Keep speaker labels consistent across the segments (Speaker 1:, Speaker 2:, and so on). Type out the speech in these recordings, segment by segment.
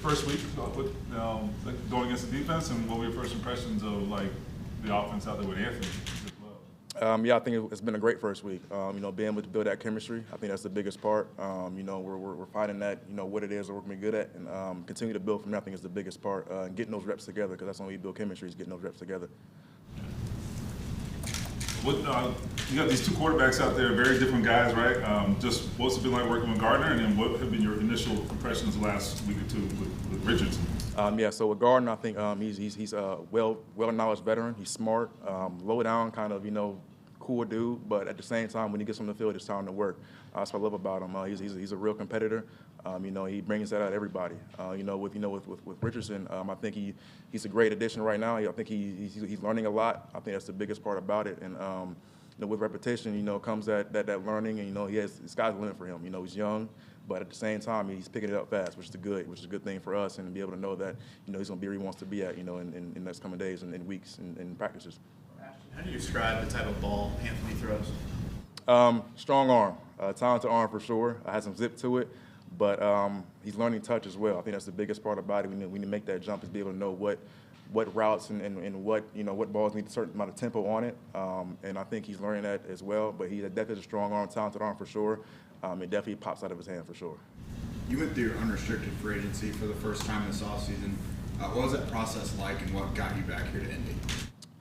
Speaker 1: First week going against the defense, and what were your first impressions of like the offense out there with Anthony as well?
Speaker 2: Yeah, I think it's been a great first week. Being able to build that chemistry, I think that's the biggest part. We're finding that, what it is that we're going to be good at, and continue to build from that, I think is the biggest part. And getting those reps together, because that's when we build chemistry, is getting those reps together.
Speaker 1: You got these two quarterbacks out there, very different guys, right? Just what's it been like working with Gardner, and then what have been your initial impressions the last week or two with Richardson?
Speaker 2: So with Gardner, I think he's a well-knowledge veteran. He's smart, low down, kind of cool dude, but at the same time, when he gets on the field, it's time to work. That's what I love about him. He's a real competitor. He brings that out of everybody. With Richardson, I think he's a great addition right now. I think he's learning a lot. I think that's the biggest part about it. And with repetition, comes that learning, and the sky's the limit for him. He's young, but at the same time, he's picking it up fast, which is a good thing for us, and to be able to know that he's going to be where he wants to be at, in the next coming days and weeks and practices.
Speaker 3: How do you describe the type of ball Anthony throws?
Speaker 2: Strong arm, talented arm for sure. Has some zip to it, but he's learning touch as well. I think that's the biggest part about it. We need to make that jump, is be able to know what routes and what balls need a certain amount of tempo on it. And I think he's learning that as well. But he definitely has a strong arm, talented arm for sure. It definitely pops out of his hand for sure.
Speaker 4: You went through unrestricted free agency for the first time this offseason. What was that process like, and what got you back here to Indy?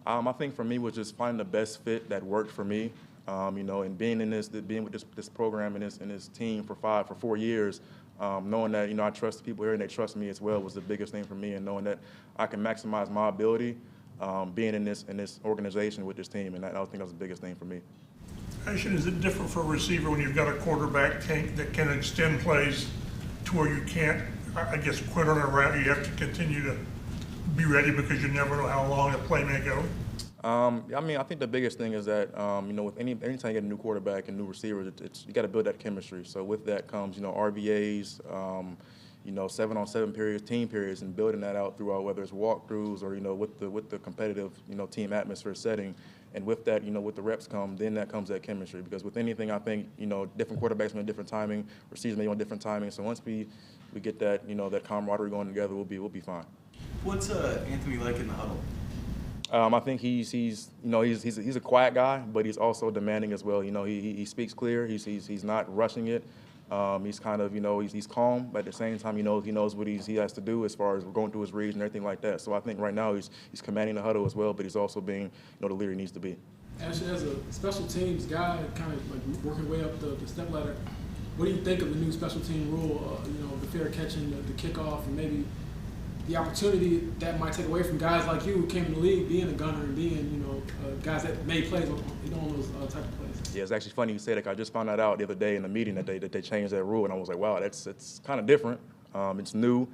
Speaker 2: I think for me was just finding the best fit that worked for me. And being with this program and this team for 4 years, knowing that I trust the people here and they trust me as well was the biggest thing for me, and knowing that I can maximize my ability being in this organization with this team, and I think that was the biggest thing for me.
Speaker 5: Ashton, is it different for a receiver when you've got a quarterback that can extend plays to where you can't, I guess, quit on a route? You have to continue to be ready because you never know how long a play may go?
Speaker 2: I think the biggest thing is that, with anytime you get a new quarterback and new receivers, you got to build that chemistry. So with that comes, RVAs, 7-on-7 periods, team periods, and building that out throughout, whether it's walkthroughs or, with the competitive, team atmosphere setting. And with that, with the reps then that comes that chemistry. Because with anything, I think, different quarterbacks on different timing, receivers may on different timing. So once we get that, that camaraderie going together, we'll be fine.
Speaker 3: What's Anthony like in the huddle?
Speaker 2: I think he's a quiet guy, but he's also demanding as well. He speaks clear. He's not rushing it. He's kind of he's calm, but at the same time he knows what he has to do as far as going through his reads and everything like that. So I think right now he's commanding the huddle as well, but he's also being the leader he needs to be.
Speaker 6: Actually, as a special teams guy, kind of like working way up the step ladder, what do you think of the new special team rule? The fair catching, the kickoff, and maybe the opportunity that might take away from guys like you who came in the league being a gunner and being, guys that made plays on those type of plays.
Speaker 2: Yeah, it's actually funny you say that. 'Cause I just found that out the other day in the meeting that they changed that rule, and I was like, wow, it's kind of different. It's new.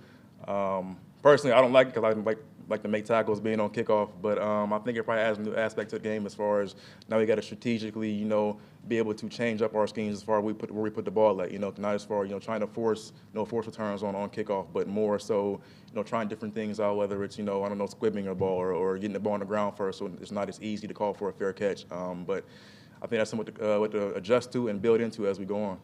Speaker 2: Personally, I don't like it because I like to make tackles being on kickoff, but I think it probably adds a new aspect to the game as far as now we got to strategically, be able to change up our schemes as far as where we put the ball at, not as far, trying to force returns on kickoff, but more so, trying different things out, whether it's, squibbing a ball or getting the ball on the ground first, so it's not as easy to call for a fair catch. But I think that's something what to adjust to and build into as we go on.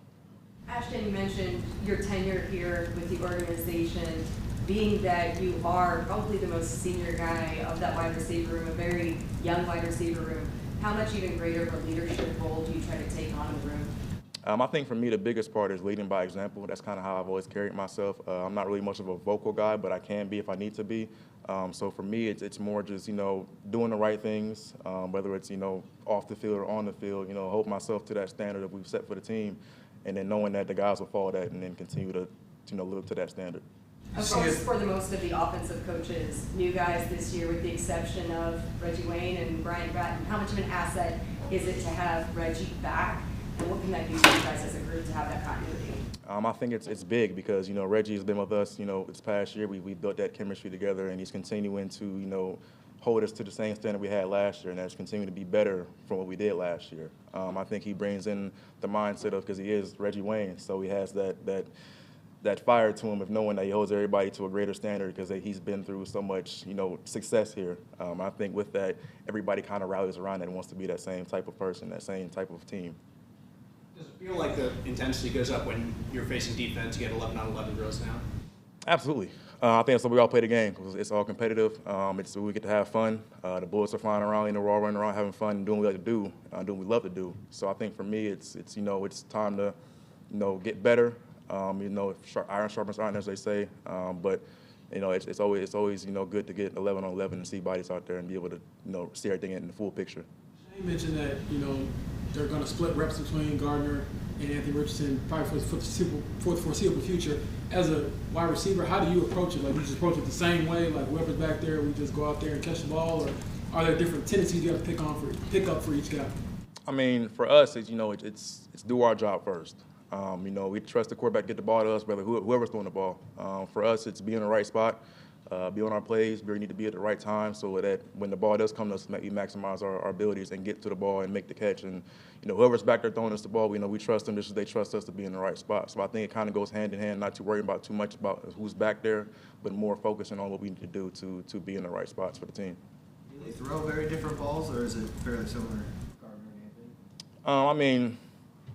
Speaker 7: Ashton, you mentioned your tenure here with the organization, being that you are probably the most senior guy of that wide receiver room, a very young wide receiver room. How much even greater of a leadership role do you try to take on in the room?
Speaker 2: I think for me the biggest part is leading by example. That's kind of how I've always carried myself. I'm not really much of a vocal guy, but I can be if I need to be. So for me, it's more just doing the right things, whether it's off the field or on the field. Hold myself to that standard that we've set for the team, and then knowing that the guys will follow that and then continue to live up to that standard.
Speaker 7: Of course, for the most of the offensive coaches, new guys this year with the exception of Reggie Wayne and Brian Bratton, how much of an asset is it to have Reggie back, and what can that do for you guys as a group to have that continuity?
Speaker 2: I think it's big because, Reggie has been with us, this past year. We built that chemistry together, and he's continuing to, hold us to the same standard we had last year, and that's continuing to be better from what we did last year. I think he brings in the mindset of, because he is Reggie Wayne, so he has that fire to him of knowing that he holds everybody to a greater standard because he's been through so much, success here. I think with that, everybody kind of rallies around it and wants to be that same type of person, that same type of team.
Speaker 3: Does it feel like the intensity goes up when you're facing defense? You get 11-on-11 drills now?
Speaker 2: Absolutely. I think that's why we all play the game. 'Cause it's all competitive. It's we get to have fun. The bullets are flying around. We're all running around having fun and doing what we like to do, doing what we love to do. So I think for me, it's it's time to get better. Iron sharpens iron, as they say. But it's always good to get 11 on 11 and see bodies out there and be able to see everything in the full picture.
Speaker 6: Shane mentioned that they're going to split reps between Gardner and Anthony Richardson probably for the foreseeable future. As a wide receiver, how do you approach it? Like, you just approach it the same way, like whoever's back there, we just go out there and catch the ball, or are there different tendencies you got to pick up for each guy?
Speaker 2: I mean, for us, it's do our job first. We trust the quarterback to get the ball to us, whether whoever's throwing the ball. For us, it's be in the right spot, be on our plays. We need to be at the right time so that when the ball does come to us, we maximize our abilities and get to the ball and make the catch. And whoever's back there throwing us the ball, we trust them just as they trust us to be in the right spot. So I think it kind of goes hand in hand, not to worry about too much about who's back there, but more focusing on what we need to do to be in the right spots for the team.
Speaker 8: Do they throw very different balls, or is it fairly similar, Gardner and Anthony?
Speaker 2: I mean,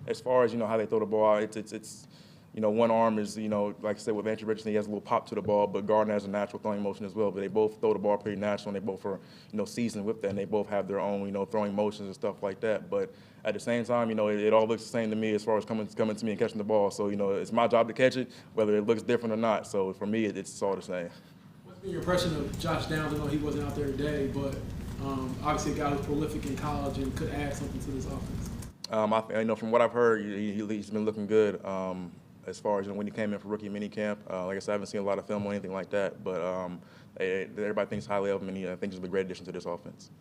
Speaker 2: as far as how they throw the ball, it's one arm is like I said with Anthony Richardson, he has a little pop to the ball, but Gardner has a natural throwing motion as well. But they both throw the ball pretty natural, and they both are seasoned with that, and they both have their own throwing motions and stuff like that. But at the same time, it all looks the same to me as far as coming to me and catching the ball. So it's my job to catch it, whether it looks different or not. So for me, it's all the same.
Speaker 6: What's been your impression of Josh Downs? I know he wasn't out there today, but obviously a guy who's prolific in college and could add something to this offense.
Speaker 2: From what I've heard, he's been looking good. As far as when he came in for rookie minicamp, like I said, I haven't seen a lot of film or anything like that. But everybody thinks highly of him, and I think he's a great addition to this offense.